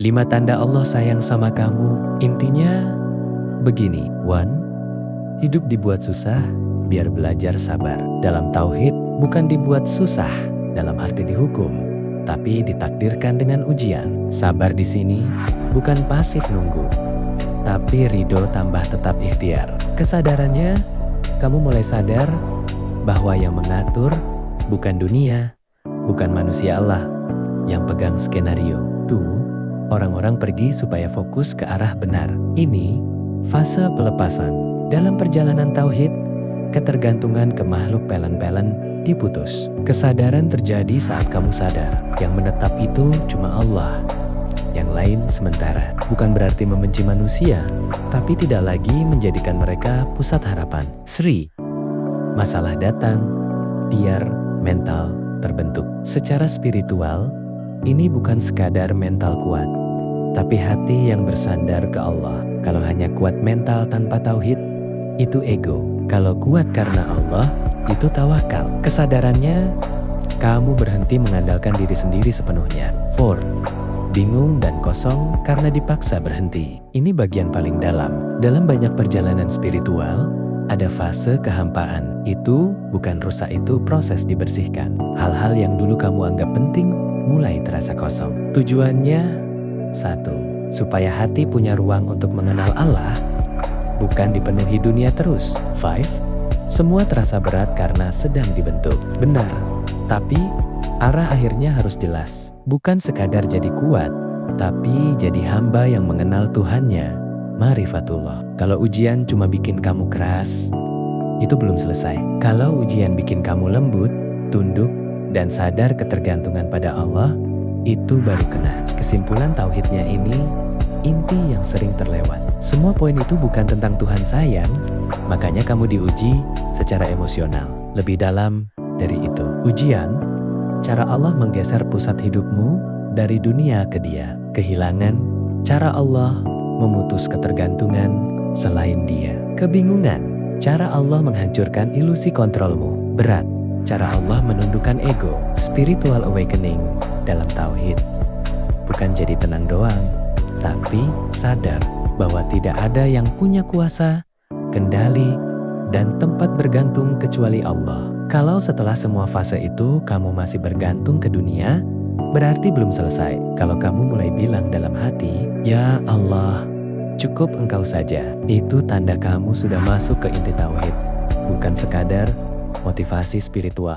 5 tanda Allah sayang sama kamu. Intinya begini. 1. Hidup dibuat susah, biar belajar sabar. Dalam tauhid, bukan dibuat susah dalam arti dihukum, tapi ditakdirkan dengan ujian. Sabar di sini bukan pasif nunggu, tapi ridho tambah tetap ikhtiar. Kesadarannya, kamu mulai sadar bahwa yang mengatur bukan dunia, bukan manusia Allah yang pegang skenario. Tuh, orang-orang pergi supaya fokus ke arah benar. Ini fase pelepasan. Dalam perjalanan tauhid, ketergantungan ke makhluk pelan-pelan diputus. Kesadaran terjadi saat kamu sadar. Yang menetap itu cuma Allah. Yang lain sementara. Bukan berarti membenci manusia, tapi tidak lagi menjadikan mereka pusat harapan. Sri, masalah datang, biar mental terbentuk. Secara spiritual, ini bukan sekadar mental kuat, tapi hati yang bersandar ke Allah. Kalau hanya kuat mental tanpa tauhid, itu ego. Kalau kuat karena Allah, itu tawakal. Kesadarannya, kamu berhenti mengandalkan diri sendiri sepenuhnya. 4. Bingung dan kosong karena dipaksa berhenti. Ini bagian paling dalam. Dalam banyak perjalanan spiritual, ada fase kehampaan. Itu bukan rusak, itu proses dibersihkan. Hal-hal yang dulu kamu anggap penting mulai terasa kosong. Tujuannya 1. Supaya hati punya ruang untuk mengenal Allah, bukan dipenuhi dunia terus. 5. Semua terasa berat karena sedang dibentuk. Benar, tapi arah akhirnya harus jelas. Bukan sekadar jadi kuat, tapi jadi hamba yang mengenal Tuhannya. Marifatullah. Kalau ujian cuma bikin kamu keras, itu belum selesai. Kalau ujian bikin kamu lembut, tunduk, dan sadar ketergantungan pada Allah, itu baru kena. Kesimpulan tauhidnya ini, inti yang sering terlewat. Semua poin itu bukan tentang Tuhan sayang, makanya kamu diuji secara emosional. Lebih dalam dari itu. Ujian, cara Allah menggeser pusat hidupmu dari dunia ke Dia. Kehilangan, cara Allah memutus ketergantungan selain Dia. Kebingungan, cara Allah menghancurkan ilusi kontrolmu. Berat, cara Allah menundukkan ego. Spiritual awakening dalam tauhid bukan jadi tenang doang, tapi sadar bahwa tidak ada yang punya kuasa, kendali, dan tempat bergantung kecuali Allah. Kalau setelah semua fase itu kamu masih bergantung ke dunia, berarti belum selesai. Kalau kamu mulai bilang dalam hati, "Ya Allah, cukup Engkau saja," itu tanda kamu sudah masuk ke inti tauhid, bukan sekadar motivasi spiritual.